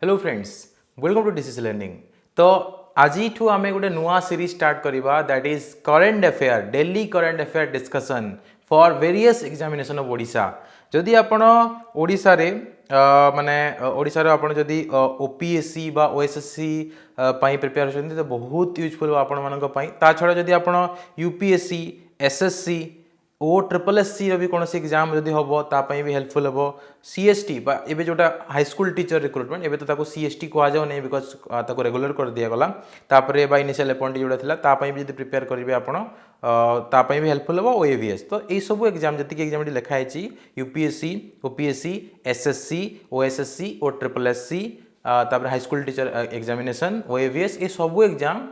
Hello friends, welcome to disease learning. तो आज आम गोटे नुआ सीरीज स्टार्ट करवा that is current affair, daily current affair discussion for various examination of Odisha. जदि आपण ओडिशा रे माने ओडिशा रे आपण जदि ओपीएससी बा ओएसएससी पई प्रिपेयर होछन तो बहुत यूजफुल आपण मानक पई। ता छडा जदि आपण यूपीएससी एसएससी ओ ट्रिपल एस सी भी कौन एग्जाम जब हम तापाई भी हेल्पफुल हम सीएसटी एवं जोटा हाईस्कूल टीचर रिक्रुटमेंट एवं तो सीएसटी कहुए नहीं बिकज ताको रेगुलर कर दिगला तापर बाय इनिशियल अपॉइंट जोटा था तापाई भी प्रिपेयर करेंगे आपण तापाई भी हेल्पफुल हम ओएवीएस। तो यही सब एग्जाम जी एग्जाम लिखाई यूपीएससी ओपीएससी एसएससी ओएसएससी ओ ट्रिपल एस सी तापर हाईस्कूल टीचर एग्जामिनेशन ओएवीएस ये सब एग्जाम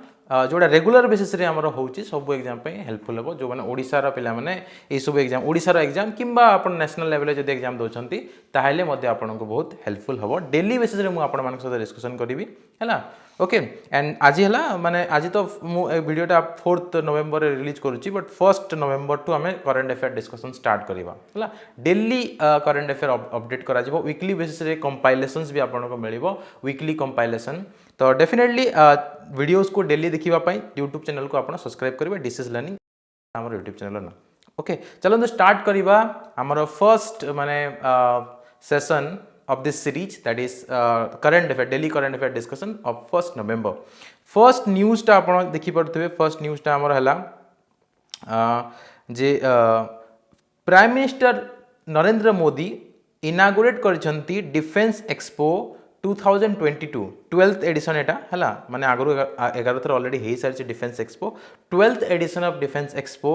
जोड़ा रेगुलर बेसिस रे हमर होउची सब एग्जाम पे हेल्पफुल हो जो माने ओडिसा रा पिला माने ए सब एग्जाम ओडिसा रा एग्जाम किंबा आपण नेशनल लेवल जदि एग्जाम दोछंती ताहेले मध्ये आपण को बहुत हेल्पफुल हो। डेली बेसिस रे मु आपण मानक साथ डिस्कशन करिवि हैला। ओके एंड आज हैला माने आज तो मु वीडियोटा 4 नवंबर रे रिलीज करूची बट 1 नवंबर टू हमें करंट अफेयर डिस्कशन स्टार्ट करिवा हैला। डेली करंट अफेयर अपडेट करा जिवो वीकली बेसिस रे कंपाइलेशंस भी आपण को मिलिवो वीकली कंपाइलेशन। तो डेफिनेटली वीडियोस को डेली देखिबा पई यूट्यूब चैनल को आपण सब्सक्राइब करिवे डिसीज लर्निंग हमर यूट्यूब चैनल ना। ओके चलो तो स्टार्ट करिवा हमर फर्स्ट माने session of this series that is current affair daily current affair discussion of 1st November। First news टा आपण देखि पड़थबे फर्स्ट न्यूज टा हमर हला जे prime minister Narendra Modi inaugurate करछंती डिफेंस एक्सपो 2022 12th एडिशन एटा हला माने आगरो 11 थर ऑलरेडी हे सारछि defence expo 12th edition of defence expo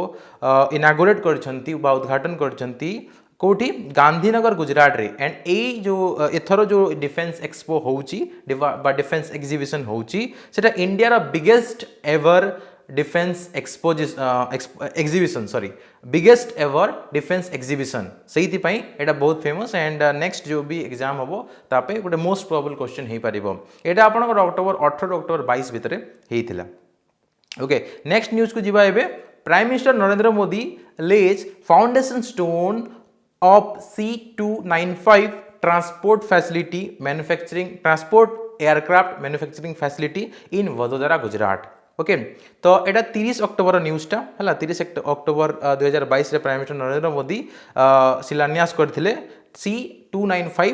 inaugurate करछंती बा उद्घाटन करछंती कोठी गांधीनगर गुजरात रे। एंड ए जो एथरो जो डिफेंस एक्सपो होउची बा डिफेंस एग्जीबिशन होउची सेटा इंडिया रा biggest ever defence exhibition sorry biggest ever defence exhibition सही पई एटा बहुत फेमस। एंड नेक्स्ट जो भी एग्जाम हबो तापे गोटे मोस्ट प्रोबेबल क्वेश्चन हे परिबो एटा आपनकर अक्टोबर 18 अक्टोबर 22 भितरे हेइथिला। ओके नेक्स्ट न्यूज को जिबा एबे prime minister Narendra Modi lays foundation stone of C295 transport facility manufacturing transport aircraft manufacturing facility in Vadodara Gujarat. Okay तो एटा 30 अक्टोबर न्यूज टा हला 30 अक्टोबर 2022 रे प्राइम मिनिस्टर नरेंद्र मोदी शिलान्यास करथिले C295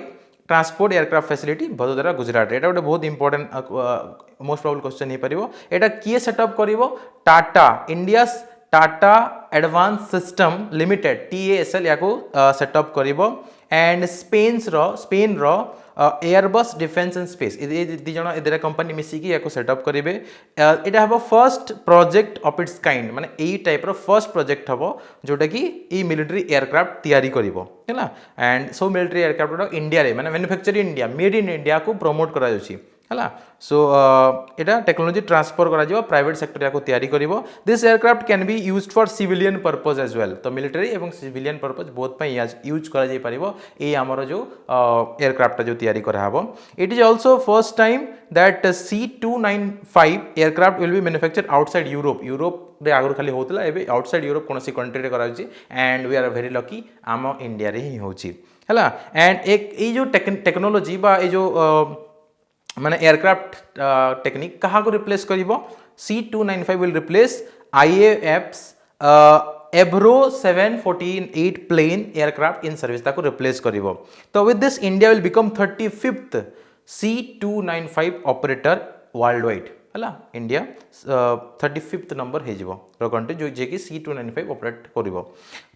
transport aircraft facility Vadodara Gujarat. एटा गोटे बहुत इंपोर्टेंट मोस्ट प्रोबेबल क्वेश्चन हे परिबो। एटा किए सेटअप करिवो Tata India's Tata advance system limited TASL याको सेटअप करिवो। एंड स्पेन रो एयरबस डिफेंस एंड स्पेस ए दी जण एदरा कंपनी मिसी की याको सेटअप करिवे। एटा हबो first project of its kind माने एई टाइप रो फर्स्ट प्रोजेक्ट हबो जोटा कि ई मिलिटरी एयरक्राफ्ट तयारी करिवो हैला। एंड सो मिलिटरी एयरक्राफ्ट रो इंडिया रे माने manufacture India made in India को प्रमोट करा जाउची हैला। सो एटा टेक्नोलॉजी ट्रांसफर करा जिवो प्राइवेट सेक्टर याको तयारी करिवो। This aircraft can be used for civilian purpose as well. तो मिलिटरी एवं सिविलियन पर्पस बोथ पई यूज करा जाई परिवो ए हमर जो एयरक्राफ्ट जो तयारी करा हबो। It is also first time that C295 aircraft will be manufactured outside Europe. Europe रे आगु खाली होतला एबे आउटसाइड यूरोप कोनसी कंट्री रे करा जाउची and we are very lucky आम इंडिया रे ही होउची हैला। एंड एक ए जो टेक्नोलॉजी बा ए जो माने एयरक्राफ्ट टेक्निक कहा को रिप्लेस करिवो C295 will replace IAF's Avro 748 plane aircraft in service ताको रिप्लेस करिवो। तो with this India will become 35th C295 operator world wide हला। इंडिया 35th नंबर हे जिवो रो कंट्री जो जे कि C295 ऑपरेट करिवो।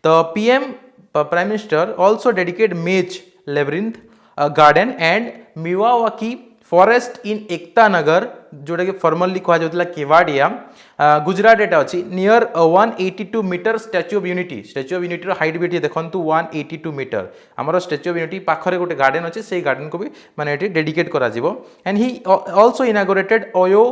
तो PM prime minister also dedicate maze labyrinth garden and Miyawaki forest in Ekta Nagar जोटा कि फॉर्मली कहा जाउतला केवाडिया गुजरात एटा अछि near 182 metre statue of unity रो हाइट भी देखंतु 182 मीटर हमरो स्टैच्यू ऑफ यूनिटी पाखरे गोटे गार्डन अछि सेही गार्डन को भी माने एटी डेडिकेट करा जिवो। And he also inaugurated OYO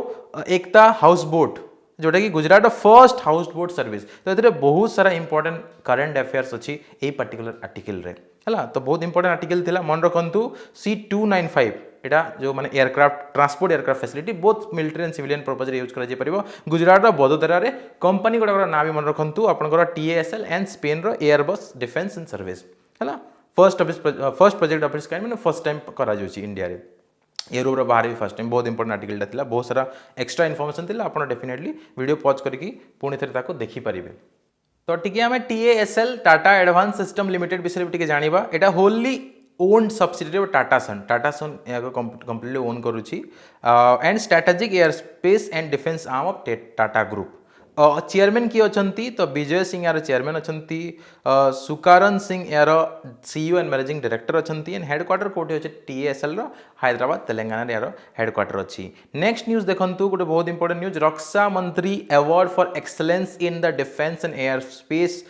Ekta house boat जोटा कि Gujarat first house boat service. तो एतरे बहुत सारा इंपोर्टेंट करंट अफेयर्स अछि ए पर्टिकुलर आर्टिकल रे हला। तो बहुत इंपोर्टेंट आर्टिकल थिला मन रखंतु C295 एटा जो माने aircraft transport aircraft facility both military and civilian purpose रे यूज करा जे परिबो। गुजरात रो वडोदरा रे कंपनी गोडा ना भी मन रखंतु आपनकर TASL एंड स्पेन रो एयरबस डिफेंस एंड सर्विस हला। First project of its kind माने फर्स्ट टाइम करा जोची इंडिया रे। यूरोप बाहर भी फर्स्ट टाइम बहुत इंपोर्टेंट आर्टिकल था बहुत सारा एक्स्ट्रा इनफॉरमेशन थी आप डेफिनेटली वीडियो पॉज करके पुणी थे देखिपारे तो टी आम TASL Tata advance system limited विषय में जाना यहाँ wholly owned subsidiary Tata son यहाँ कंप्लीटली ओन करुच्ची and strategic aerospace and defence arm of Tata group chairman किए अच्छा तो विजय सिंह यार चेयरमैन अच्छा सुकारन सिंह यार CEO एंड मैनेजिंग डायरेक्टर अच्छा एंड हेडक्वार्टर कौटी अच्छे TASL हैदराबाद तेलंगाना यार हेडक्वार्टर अच्छी नेक्स्ट न्यूज देखूँ गोटे बहुत इंपोर्टेंट न्यूज रक्षा मंत्री award for excellence in the defence and air space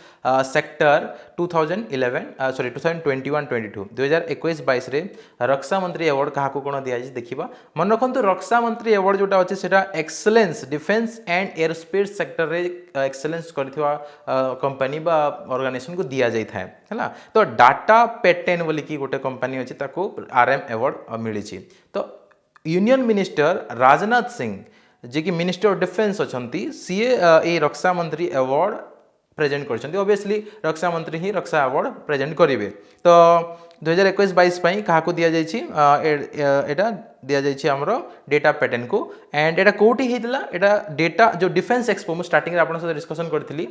sector 2021-22 2021-22 रे रक्षा मंत्री अवार्ड क्या कौन दि देखा मन रखु रक्षा मंत्री अवार्ड जोटा अच्छे से excellence defence and air space sector रे एक्सलेंस करथिबा कंपनी बा ऑर्गेनाइजेशन को दिया जाय थाए है तो डाटा पेटेन बोली कि गोटे कंपनी अच्छी ताको RM अवार्ड मिली तो यूनियन मिनिस्टर राजनाथ सिंह जी की मिनिस्टर ऑफ डिफेन्स अच्छी सीए ए रक्षा मंत्री अवार्ड प्रेजेंट कर ओबियसली रक्षा मंत्री ही रक्षा अवार्ड प्रेजेंट करेंगे तो 2021-22 क्या दि जाटा दि जामर डेटा पैटर्न को एंड एटा कौटी होता एटा डेटा जो डिफेन्स एक्सपो मुझे स्टार्टिंग आप डिस्कसन करी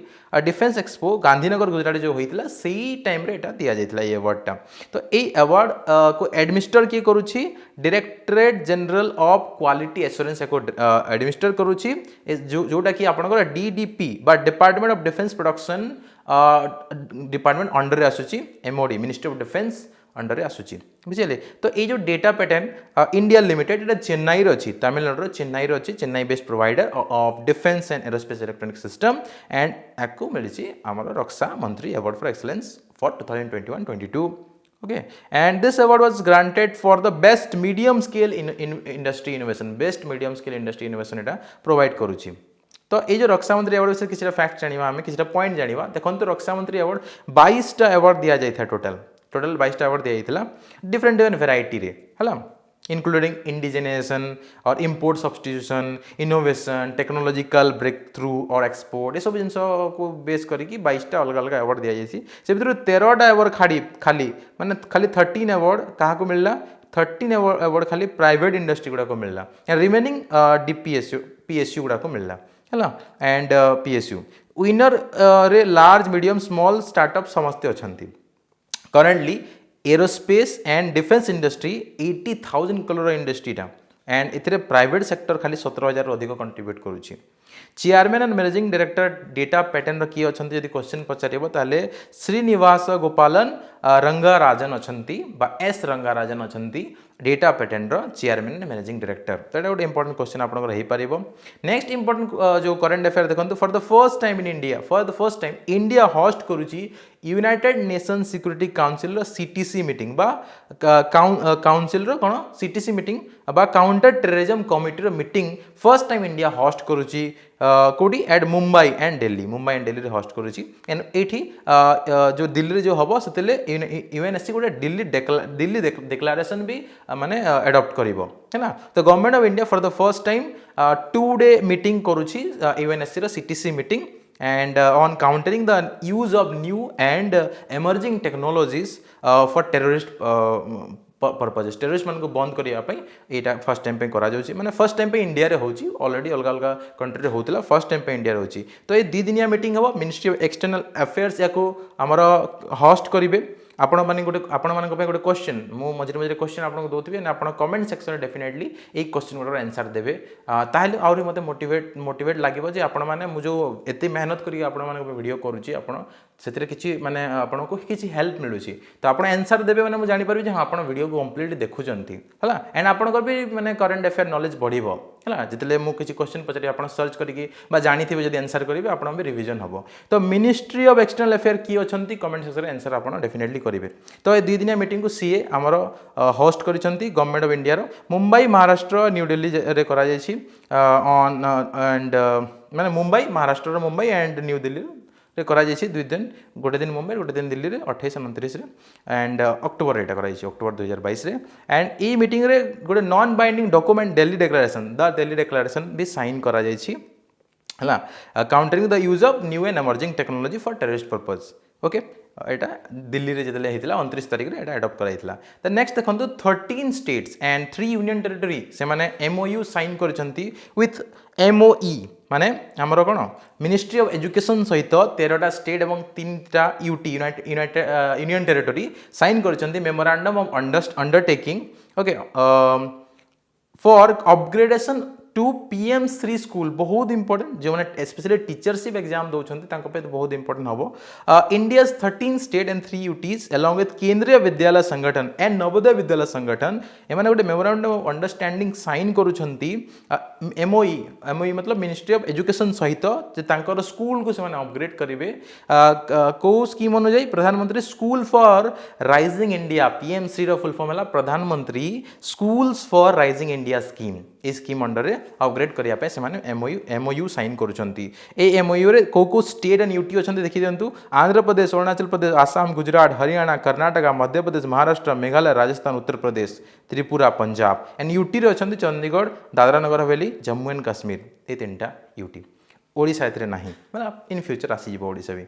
डिफेन्स एक्सपो गांधीनगर गुजरात जो होता से टाइम एटा दि जाता ये अवार्डटा तो ये अवार्ड को एडमिनिस्टर किए करुच्ची directorate general of quality assurance को एडमिनिस्टर करुच्ची जोटा कि आपनकर DDP बा department of defence production department under आसूची MOD ministry of defence under आसूची बुझे तो ये जो डेटा पैटर्न इंडिया लिमिटेड ये चेन्नई अच्छी तमिलनाडु चेन्नई अच्छी Chennai based provider of defence and aerospace electronic system and आपको मिली आम रक्षा मंत्री award for excellence for 2021-22 okay and this award was granted for the best medium scale industry innovation best medium scale industry innovation Etah provide करुच्ची तो ये जो रक्षा मंत्री award विषय किसी fact जाना आम किसी पॉइंट जाना देखो तो रक्षा मंत्री अवार्ड 22टा अवार्ड दि जाता टोटाल 22टा अवार्ड दि जाता डिफरेंट डिफरेंट वेराइटी रे है इंक्लूडिंग इंडिजेनेशन और import substitution innovation technological breakthrough और एक्सपोर्ट ये सब जिन को बेस करके 22टा अलग अलग अवार्ड दि जाइए से भर 13टा अवार्ड खाली माने खाली 13 अवार्ड क्या मिलला 13 अवार्ड खाली प्राइवेट इंडस्ट्री गुड़ा मिलला रिमेनिंग PSU गुड़ा मिलला है एंड PSU विनर रे लार्ज मीडियम स्मॉल स्टार्टअप समस्ते अच्छा currently aerospace and defence industry 80,000 crore इंडस्ट्रीटा एंड इतने प्राइवेट सेक्टर खाली 17,000 अधिक कंट्रीब्यूट करुच्ची chairman and managing director data pattern किए अच्छा जब क्वेश्चन पचार ताले श्रीनिवास गोपालन रंगाराजन अच्छा S रंगाराजन अच्छा data pattern chairman and managing director तो ये गोटे इंपोर्टेंट क्वेश्चन आप नेक्स्ट इंपोर्टेंट जो करंट अफेयर देखो for the first time in India host करुच्ची United Nation security council CTC meeting बा काउंसिल कौन CTC मीटिंग बा counter terrorism committee meeting first time India host करुच्ची कौटी at Mumbai and Delhi host करुच्ची and ये जो दिल्ली जो हम से UNSC गोटे दिल्ली डिक्लेरेशन भी माने एडॉप्ट करिवो है ना तो government of India for the first time 2-day meeting करुच्ची UNSC CTC मीटिंग and on countering the use of new and emerging technologies for terrorist purposes terrorist मान को बंद करने यहाँ फर्स्ट टाइम करा माने फर्स्ट टाइम इंडिया रे होची ऑलरेडी अलग अलग कंट्री रे होतिला फर्स्ट टाइम इंडिया रे होची तो ये 2 दिनिया मीटिंग हम मिनिस्ट्री ऑफ एक्सटर्नल अफेयर्स या आमर होस्ट करेंगे आपण माने गोटे क्वेश्चन मु मझे मझे क्वेश्चन आपको दौथि आप कमेंट सेक्शन डेफिनेटली ये क्वेश्चन गुड़ार आंसर देवे ताहले आहुरी मते मोटिवेट लगे जे आपण माने जो एते मेहनत करी आपण माने वीडियो करूची आपण से किसी माने आपण को किसी हेल्प मिलूची तो आप आंसर देवे माने मु जानि परबी जे हां आपण वीडियो को कंप्लीटली देखुचंती हला एंड आपनकर भी माने करंट अफेयर नॉलेज बढ़िबो है जितने मुझे क्वेश्चन पचारि आप सर्च करके जानी जब आंसर करेंगे आप रिविजन हम तो मिनिस्ट्री ऑफ एक्सटर्नल अफेयर किए अच्छा कमेंट सेक्शन आंसर आप डेफिनेटली करेंगे तो ये 2 दिनिया मीटिंग को सीए आमर होस्ट करिसेंती government of India Mumbai Maharashtra new Delhi रे करा जायछि ऑन एंड माने मुंबई महाराष्ट्र मुंबई एंड न्यू दिल्ली रे करा जायछि 2 दिन गोटे दिन मुंबई गोटे दिन दिल्ली रे 28-29 एंड अक्टोबर एटा करा जायछि अक्टोबर 2022 रे एंड ई मीटिंग रे गोटे non binding document Delhi declaration भी साइन करा जायछि हला countering the use of new and emerging technology for terrorist purpose okay एटा दिल्ली रे जतले हेतिला 29 तारिख रे एटा अडॉप्ट कराइतला। द नेक्स्ट देखंतु 13 स्टेट्स एंड 3 यूनियन टेरिटरी से माने एमओयू साइन करछंती विथ एमओई माने हमरो कोन मिनिस्ट्री ऑफ एजुकेशन सहित 13टा स्टेट एवं 3टा यूटी यूनियन टेरिटरी साइन करछंती memorandum of undertaking okay for upgradation to PM Shri school बहुत इंपोर्टेंट जो मैंने स्पेशली टीचरशिप एग्जाम दौरान तो बहुत इंपोर्टेंट हम India 13 state and 3 UTs along with Kendriya Vidyalaya Sangathan and Navodaya Vidyalaya Sangathan एमाने गोटे मेमोरेंडम ऑफ अंडरस्टैंडिंग साइन करूछंती एमओई मतलब मिनिस्ट्री ऑफ एजुकेशन सहित जे स्कूल को से अपग्रेड करेंगे को स्कीम अनुसार प्रधानमंत्री school for rising India PM Shri full form है प्रधानमंत्री schools for rising India scheme A scheme under रे अपग्रेड करिया पे से माने एमओयू साइन करूछंती ए एमओयू रे को स्टेट एंड यूटी अछंती देखि दियंतु आंध्र प्रदेश अरुणाचल प्रदेश आसाम गुजरात हरियाणा कर्नाटक मध्य प्रदेश महाराष्ट्र मेघालय राजस्थान उत्तर प्रदेश त्रिपुरा पंजाब एंड यूटी रे अछंती चंडीगढ़ दादरा नगर हवेली जम्मू एंड काश्मीर ए तीनटा यूटी ओडिशा एतरे नाही माने इन फ्यूचर आसी जिवो ओडिशा भी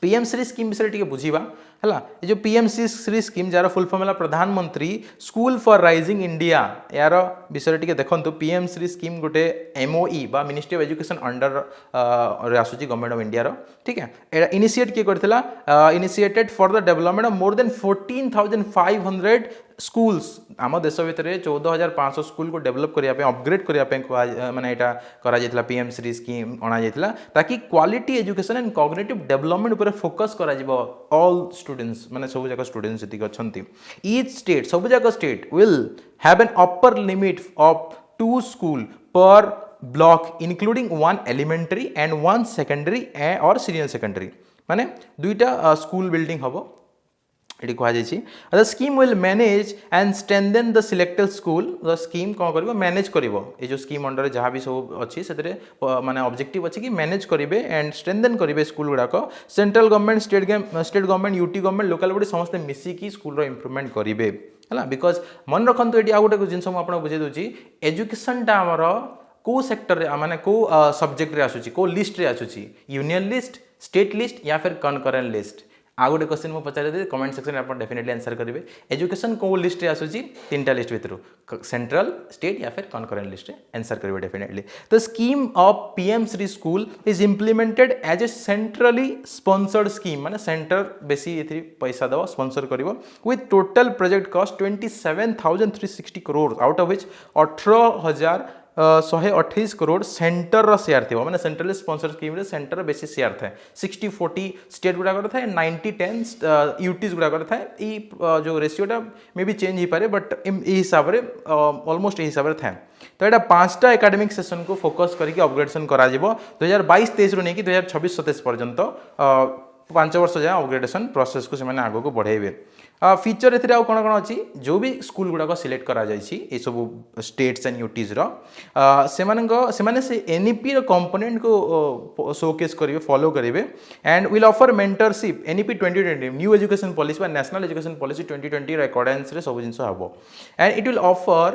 पीएम श्री स्कीम विषय टी बुझा है ये जो PM Shri scheme jar full form है प्रधानमंत्री स्कूल फॉर राइजिंग इंडिया यार विषय टी देखो पीएम श्री स्कीम गोटे एमओई बा मिनिस्ट्री ऑफ एजुकेशन अंडर आसूची गवर्नमेंट ऑफ इंडिया ठीक है इनिशिएट किए करथिला initiated for the development of more than 14,500 schools आम देश भितर 14,500 स्कूल को डेवलप करने अपग्रेड करने माने एटा करा जायतिला पीएम श्री स्कीम अना जायतिला ताकि quality education and cognitive development ऊपर फोकस करा जिवो ऑल स्टूडेंट्स माने सब जगह स्टूडेंट्स जति अछंती ईच स्टेट सब जगह state will have an upper limit of 2 school पर block including 1 elementary and 1 secondary और सीनियर सेकेंडरी माने दुईटा स्कूल बिल्डिंग हबो ये कह scheme will manage and strengthen the selected school the scheme कौन कर मैनेज कर ये जो स्कीम अंडर जहाँ भी सब अच्छी से माने ऑब्जेक्टिव अच्छी कि मैनेज करेंगे एंड स्ट्रेंथन करेंगे स्कूल गुड़ाक central government state government UT government local body समस्त मिसिकी स्कूल इंप्रूवमेंट करेंगे है बिकज मन रखु ये आ गोटे जिन मुझे बुझे दूसरी एजुकेशनटा आमर को सेक्टर माने को सब्जेक्ट रे आसूची को लिस्ट रे आसूची यूनियन लिस्ट स्टेट लिस्ट या फिर कनकरेंट लिस्ट आ गोटे क्वेश्चन मुझे पचारे कमेंट सेक्शन में आप डेफिनेटली आंसर करेंगे एजुकेशन को लिस्ट रे आसूची 3टा लिस्ट भितर सेंट्रल स्टेट या फिर कनकरेंट लिस्ट रे आंसर करेंगे definitely the scheme of PM Shri school is implemented as a centrally sponsored scheme माने सेंटर बेसी एथि पैसा दवा स्पॉन्सर करिवो with total project cost 27,360 crore out of which 18,128 crore centre share थी मैंने सेंट्रल स्पॉन्सर स्कीम सेंटर बेसी शेयर था 60-40 स्टेट गुड़ाक था 90-10 यूटीज गुड़ाक था ये जो रेशियोटा मे भी चेंज हो पारे बट हिसाब से ऑलमोस्ट हिसाब से था तो यहाँ 5टा एकेडमिक सेशन को फोकस करके अपग्रेडेशन करा 2022-23 रू नहीं 2026-27 पर्यंत 5 वर्ष जाए अपग्रेडेशन प्रोसेस को से आगे को बढ़ेबे फीचर ए कौन कौन अच्छी जो भी स्कूल गुड़ाक सिलेक्ट करा ये सब स्टेट्स एंड यूटीज से एनईपी कंपोनेंट को शोकेस करेंगे फॉलो करेंगे and will offer mentorship NEP 2020 new education policy national education policy 2020 accordance रे सब जिन हम and it will offer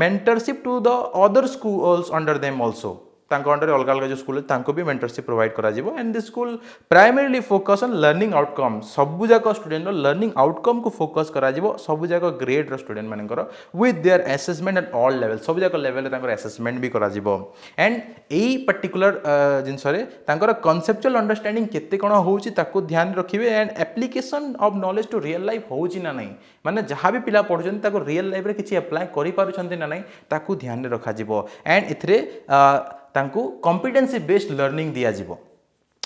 mentorship to the other schools under them also under अलग अलग जो स्कूल भी मेंटरशिप प्रोवाइड करा and this school primarily focus on learning outcome सबुजाक स्टूडेंट लर्निंग आउटकम को फोकस करा सबुजाक ग्रेड स्टूडेंट मानकर with their assessment at all level सबुजाक लेवल असेसमेंट भी करा एंड यही पर्टिकुलर जिनस कॉन्सेप्चुअल अंडरस्टैंडिंग केते कौन हो ध्यान रखिए and application of knowledge to real life हो ना नहीं माने जहाँ भी पिला पढ़ुଛନ୍ତି रियल लाइफ रे किछि अप्लाई करि पारुଛନ୍ତି ना नहीं ताकू ध्यान रखा एंड इथरे तांको कॉम्पिटेंसी बेस्ड लर्निंग दिया जिवो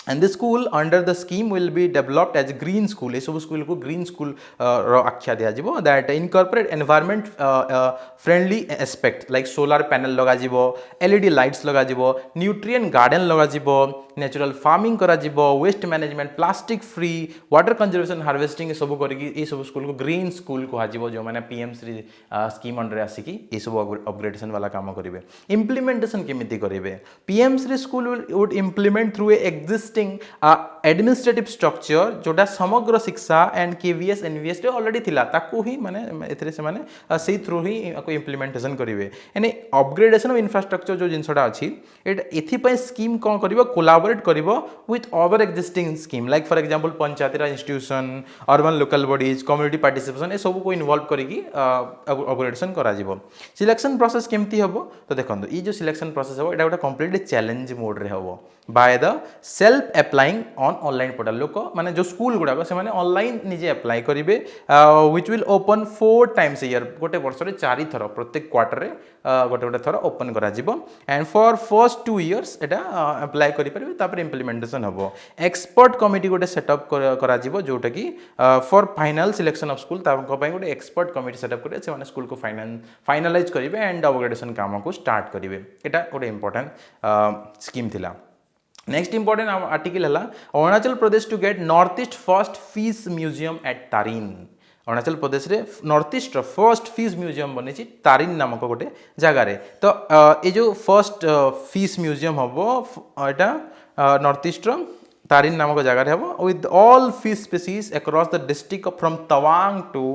and the school under the scheme will be developed as green school ये सब स्कूल को green school आख्या दिया जिवो that incorporate environment friendly aspect like solar panel लगा जिवो LED lights लगा जिवो nutrient garden लगा जिवो natural farming करा जिवो waste management plastic free water conservation harvesting सब करके ये सब स्कूल को green school को हाजिवो जो माने PM श्री स्कीम अंडर आसिकी ये सब अपग्रेडेशन वाला काम करेंगे implementation केमिति करेंगे PM Shri school would implement through a existing existing administrative structure जोटा समग्र शिक्षा एंड केवीएस एनवीएस रे ऑलरेडी थिला ताकू ही माने एथरे से माने से थ्रू ही को इंप्लीमेंटेशन करिवे एने अपग्रेडेशन ऑफ इंफ्रास्ट्रक्चर जो जिनसटा अछि एथि पय स्कीम कोन करिवो कोलैबोरेट करिवो with other existing scheme like for example Panchayati Raj institution urban local bodies community participation ए सब को इन्वॉल्व करिकी अपग्रेडेशन करा जिवो सिलेक्शन प्रोसेस केमती हबो तो देखंतु ई जो सिलेक्शन प्रोसेस हबो एटा गोटा कंप्लीटली चैलेंज मोड रे हबो by the self applying on online portal लोक माने जो स्कूल गुडा से माने ऑनलाइन निजे अप्लाई करिवे which will open 4 times a year गोटे वर्ष रे 4 थर प्रत्येक क्वार्टर रे गोटे गोटे थर ओपन करा जिवो and for first 2 years Etah apply करि परिवे तापर इंप्लीमेंटेशन हबो एक्सपर्ट कमिटी गोटे सेटअप करा जिवो जोटा कि for final selection of school ताको पय गोटे एक्सपर्ट कमिटी सेटअप करे से माने स्कूल को फाइनलाइज करिवे एंड अपग्रेडेशन काम को स्टार्ट करिवे एटा गोटे इंपोर्टेंट स्कीम थिला नेक्स्ट इंपोर्टेंट आर्टिकल है Arunachal Pradesh to get north east first fish museum at Tarin Arunachal Pradesh रे north east first fish museum बनी तारिन नामक गोटे जगार तो ये जो फर्स्ट फीस म्यूजियम हम एटा नॉर्थ ईस्ट तारिन नामक जगार हम with all fish species across the district from Tawang to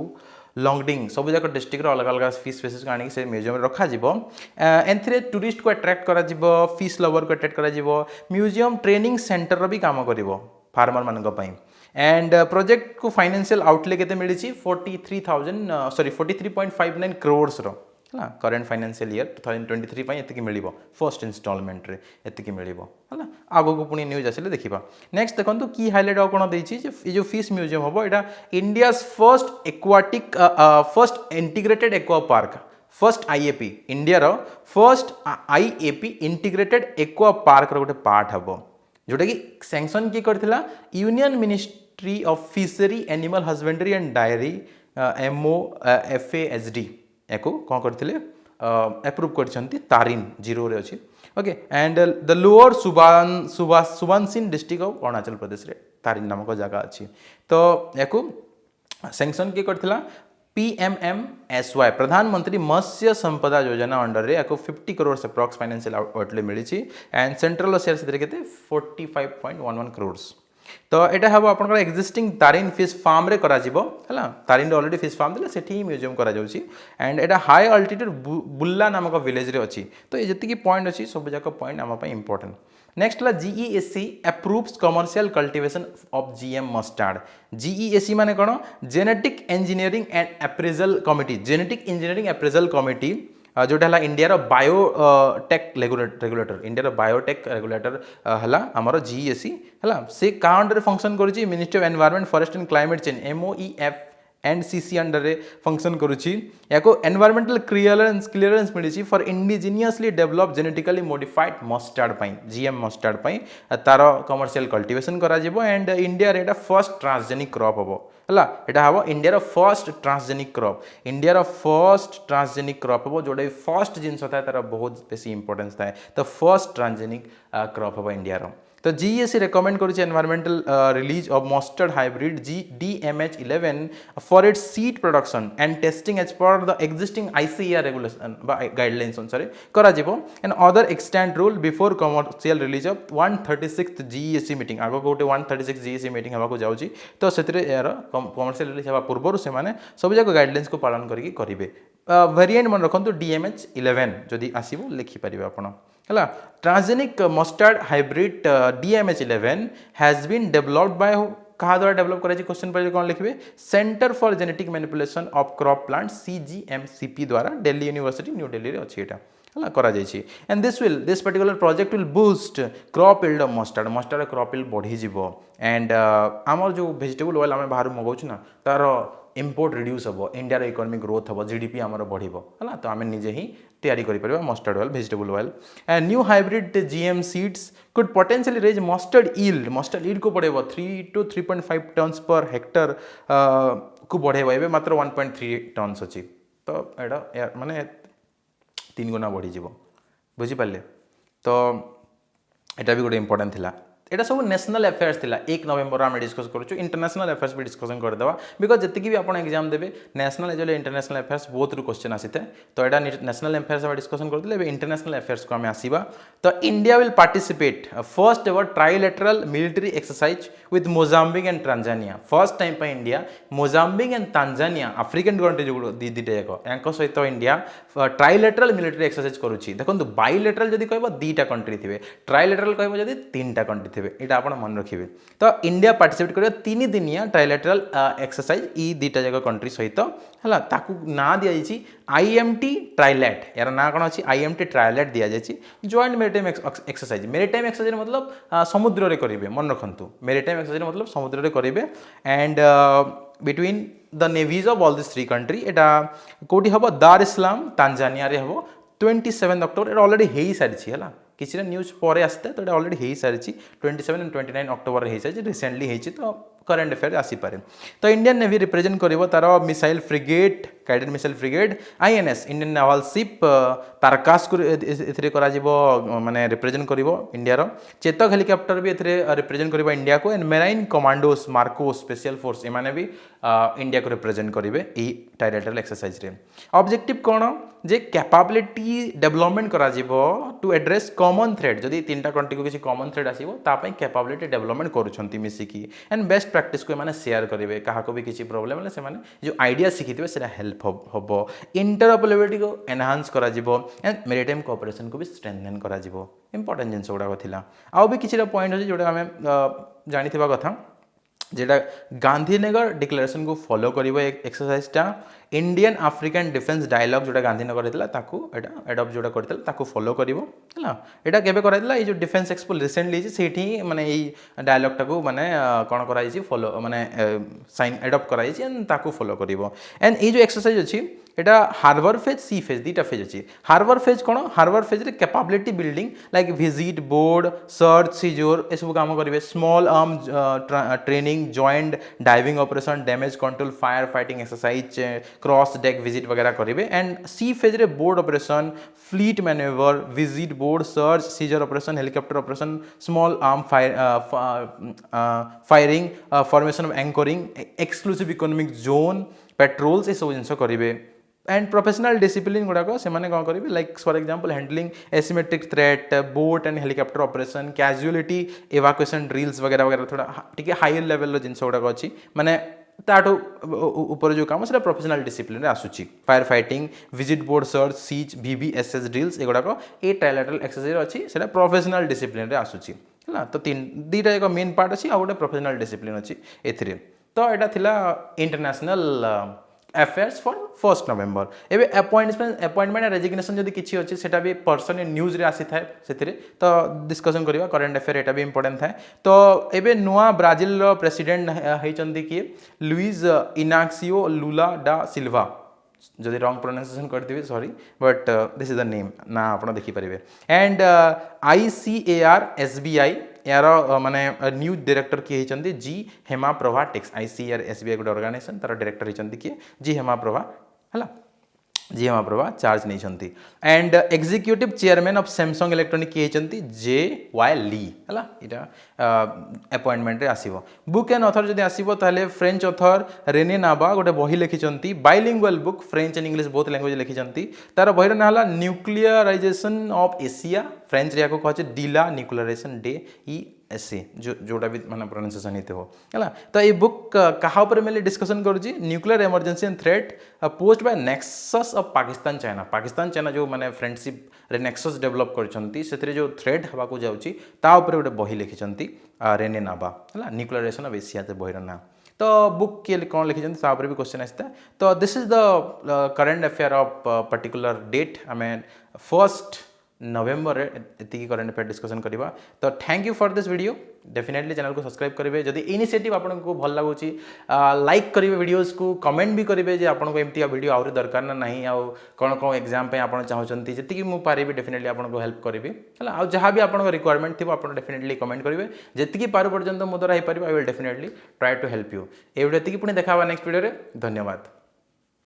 Longding सब जाक डिस्ट्रिक्ट अलग अलग फिश स्पीसीज को आनिक से म्यूजियम रखा एंथरे टूरिस्ट को अट्रैक्ट करा फिश लवर को अट्रैक्ट करा म्यूजियम ट्रेनिंग सेंटर भी काम करिवो फार्मर मानक पई एंड प्रोजेक्ट को फाइनेंशियल आउटले केते मिली 43.59 करोड़ रो है करेंट फाइनेंशियल ईयर 2023 एति मिलिबो फर्स्ट इंस्टॉलमेंट रे एति मिलिबो है आगो को पुणी न्यूज आसिले देखिबा नेक्स्ट देखंतु की हाइलाइट आ कोन देछि जे ये जो फिश म्यूजियम हबो एटा India's first aquatic first integrated aqua park first IAP India रो first IAP integrated aqua park रो गोटे पार्ट हबो जोटा कि सैंक्शन की करथिला union ministry of fishery animal husbandry and dairy MOFASD एको कौन करथिले अप्रूव करछंती तारिन जीरो रे अछि okay and the lower Subansiri district of Arunachal Pradesh रे तारिन नामक जगह अछि तो एको सैंक्शन की करथिला PMMSY प्रधानमंत्री मत्स्य संपदा योजना अंडर रे एको 50 करोड़ से अप्रॉक्स फाइनेंशियल आउटले मिली छी एंड सेंट्रल शेयर से केते 45.11 करोड़ तो एटा हबो आपनकर एक्जिस्टिंग तारिन फिश फार्म रे करा जिवो हला तारिन रे ऑलरेडी फिश फार्म दिले सेठी म्यूजियम करा जाउची एंड एटा हाई अल्टीट्यूड बुल्ला नामक विलेज रे अछि तो ए जति की पॉइंट अछि सब जाक पॉइंट आमा पय इंपोर्टेंट नेक्स्ट ला GESC approves commercial cultivation of GM mustard GESC माने कोन genetic engineering and appraisal committee genetic engineering appraisal committee जोटा है India biotech regulator India biotech regulator है आमर GESC है से का अंडर फंक्शन करुच्ची ministry of environment forest and climate change MOEF&CC under function करुच्ची याको एनवायरमेंटल क्लियरेंस मिली for indigenously develop genetically modified mustard GM mustard तार कमर्शियल कल्टीवेशन करा जिवो एंड इंडिया रे फर्स्ट ट्रांसजेनिक क्रॉप हबो हला एटा हबो इंडिया फर्स्ट ट्रांसजेनिक क्रॉप हबो जोडे फर्स्ट जिंस था तार बहुत बेसी इंपोर्टेंस था तो फर्स्ट ट्रांसजेनिक क्रॉप हबो इंडिया रो तो GESC रेकमेंड करुच्ची environmental release of mustard hybrid DMH11 for its seed production and testing as per the existing ICAR regulation guidelines अनुसार करा जिवो and other extend rule before commercial release of 136th GESC meeting आगो गोटे 136 GESC meeting हवा को जाउची तो सेतरे यार कमर्शियल रिलीज हवा पूर्व से माने सब जाक गाइडलाइंस को पालन करके करिवे वेरिएंट मन रखंतु DMH11 जदि आसीबो लिखि परिबे आपण हला transgenic mustard hybrid DMH11 has been developed by कहा द्वारा डेवलप करा क्वेश्चन पर कौन लिखिए centre for genetic manipulation of crop plant CGMCP द्वारा दिल्ली यूनिवर्सिटी न्यू दिल्ली रे अछि एटा हला करा जायछि and this particular project will boost crop yield of mustard crop yield बढ़ी जिवो एंड आमर जो वेजिटेबल ऑयल आमे बाहर मगाउछु ना तार इंपोर्ट रिड्यूस हम इंडिया इकोनॉमिक ग्रोथ हम GDP आमर बढ़ो है तो आम निजे ही तैयारी कर mustard oil vegetable oil and new hybrid GM seeds could potentially raise mustard yield को बढ़ेबो 3 to 3.5 टन्स पर हेक्टर को बढ़ेबो एबे मात्र 1.3 टन्स अछि तो एटा माने 3 गुना बढ़ी जिवो बुझी पाले तो एटा भी गोटे इंपोर्टेंट थिला एटा सब नेशनल अफेयर्स थिला 1 नवेम्बर आम डिस्कस करूँ इंटरनेशनल अफेयर्स भी डिस्कसन करदेवा बिकज जी भी आप एग्जाम देवे नेशनल एज इंटरनेशनल अफेयर्स बहुत रु क्वेश्चन आसी था तो यहाँ नेशनल अफेयर्स आम डिस्कसन करते इंटरनेशनल अफेयर्स को आम आसवा तो India will participate first ever trilateral military exercise with Mozambique and Tanzania first time पर India Mozambique and Tanzania African country जो दीटा जाक सहित इंडिया ट्राइलेटरल मिलिटरी एक्सरसाइज करुच्ची देखो बाइलेटरल जब कह दीटा कंट्री थे ट्राइलेटरल कह जब 3टा कंट्री थे यहाँ आप मन रखिए तो इंडिया पार्टिसिपेट कर 3 दिनिया ट्राइलेटरल एक्सरसाइज ई दीटा जाक कंट्री सहित है ताकू ना दि जाइए IMT ट्राइलेट यार ना कौन अच्छी IMT ट्राइलेट दि जाइए joint maritime exercise maritime exercise मतलब समुद्र में करेंगे मन रखु मेरीटाइम एक्सरसाइज मतलब समुद्र में करेंगे and between the navies of all this 3 country एटा कोटी हम दार इस्लाम तांजानिया रे हम 27 अक्टोबर एटा ऑलरेडी हो सारी है किसी न्यूज पर आसता तो ये ऑलरेडी हो सारी 27 एंड 29 अक्टोबर हो सारी रिसेंटली होती तो करेंट अफेयर आसीपे तो इंडियन नेवी रिप्रेजेंट कर तार missile frigate guided missile frigate INS Indian naval ship Tarkash को माने रिप्रेजेंट कर इंडिया चेतक हेलिकॉप्टर भी रिप्रेजेंट कर इंडिया को and marine commandos MARCO special force एमाने भी इंडिया को रिप्रेजेंट करेंगे यही ट्राइलेटरल एक्सरसाइज रे ऑब्जेक्टिव कौन जे कैपेबिलिटी डेवलपमेंट करा टू एड्रेस कॉमन थ्रेड जदि 3टा कंट्री को किसी कॉमन थ्रेड आसीबो तापई कैपेबिलिटी डेवलपमेंट करूछंती मिसिकी एंड बेस्ट प्रैक्टिस को माने शेयर करेंगे क्या भी किसी प्रोब्लेम है से जो आइडिया शिखिथे से हेल्प हम इंटरऑपरेबिलिटी को एनहांस करा एंड मेरीटाइम कोऑपरेशन को भी स्ट्रेंथन करा इंपोर्टेंट जिनस गुड़ाक थिला आउ भी किसी पॉइंट अच्छे जोटा आम जानिथिबा कथा जेटा गांधीनगर डिक्लेरेशन को फॉलो करिवो एक्सरसाइजटा इंडियन आफ्रिकान डिफेंस डायलॉग जोटा गांधीनगर होता ताकू एटा एडॉप्ट जोटा करथिला ताकू फॉलो करिवो हला एटा केबे कराइतला ए जो डिफेंस एक्सपो रिसेंटली सेठी माने ए डायलॉग टाकू माने कोन कराइछि फॉलो माने साइन एडॉप्ट कराइछि एंड ताकू फॉलो करिवो एंड ए जो एक्सरसाइज अछि एटा हार्बर फेज सी फेज दीटा फेज अच्छी हार्बर फेज कौन हार्बर फेज रे capability building like visit board search seizure ए सब काम करेंगे small arm training joint diving operation damage control fire fighting exercise cross deck visit वगैरह करेंगे एंड सी फेज रे board operation fleet manoeuvre visit board search seizure operation helicopter operation small arm firing formation of anchoring exclusive economic zone patrols ये सब जिन करेंगे and professional discipline गुड़ाक से कौन करेंगे like for example handling asymmetric threat boat and helicopter operation casualty evacuation drills वगैरह वगैरह थोड़ा टी हायर लेवल जिनस गुड़ाक अच्छी माने ताठू ऊपर जो काम से प्रोफेशनल डिसिप्लिन आसूची fire fighting visit board search seizure VBSS drills एगुड़ाक ए ट्राइलेटरल एक्सरसाइज अच्छी से प्रोफेशनल डिसिप्लिन आसूची है तो दीटा एक मेन पार्ट अच्छी आउ गोटे प्रोफेशनल डिसिप्लिन अच्छी ए तो यहाँ थिला इंटरनेशनल अफेयर्स फॉर 1 नवेम्बर एवं अपॉइंटमेंट रेजिग्नेशन जब किसी अच्छे से भी पर्सन न्यूज रे आसी थाए से तो डिस्कसन करवा करेंट अफेयर एटा भी इंपोर्टेंट थाए तो एबे नुआ ब्राजिल प्रेसिडेंट होइचंती किए लुइज इनाक्सियो लुला डा सिल्वा जदि रॉन्ग प्रोनाउंसिएशन करथिबे sorry but this is the name ना आपण देखि परिबे एंड ICAR SBI यार माने न्यूज डायरेक्टर किए होती G Hema Prabha takes ICAR SBI गोटे ऑर्गेनाइजेशन तार डायरेक्टर होती किए जी हेमा प्रभा है जी हेमा प्रभा चार्ज नहीं and executive chairman of Samsung electronic किए होती JY ली है यहाँ अपॉइंटमेंट आसो बुक एंड ऑथर जब आसो ताले फ्रेंच ऑथर रेने नाबा गोटे बही लिखिं bilingual book French and English बहुत लैंग्वेज लिखिं तार बहीर ना है न्यूक्लियराइजेशन ऑफ एशिया फ्रेंच रे कहे डीला न्यूक्लियराइजेशन डे ESA जोटा भी माने प्रोनाउंसिएशन होते हो है तो ये बुक कहा पर मेरे डिस्कशन करुँची nuclear emergency and threat posed by nexus of Pakistan China जो माने फ्रेंडशिप रे नेक्सस डेवलप करछंती सेतरे जो थ्रेट हवा को जाउची ता ऊपर गोटे बही लिखिंट रेने नाबा है न्यूक्लियराइजेशन ऑफ एशिया से बहीर ना तो बुक के कौन लिखिं भी क्वेश्चन आसता तो this is the current affair of particular date आम 1 नवेम्बर ये करेंट अफेयर डिस्कसन करवा तो thank you for this video definitely channel को सब्सक्राइब करेंगे जदि इनिशिएटिव आपको भल लगुच लाइक करेंगे वीडियोस को कमेंट भी करेंगे जे आपको एमती वीडियो आउरी दरकार ना नहीं आउ कौन कौन एग्जाम पे आप चाहते जी मुझे पारि डेफिनेटली आपको हेल्प करी है आ जहाँ भी आपको रिक्वायरमेंट थी आप डेफिनेटली कमेंट करेंगे जी पार पर्यटन मो द्वारा हो पार I will definitely try to help you ये वीडियो पुणी देखा नेक्स्ट वीडियो धन्यवाद।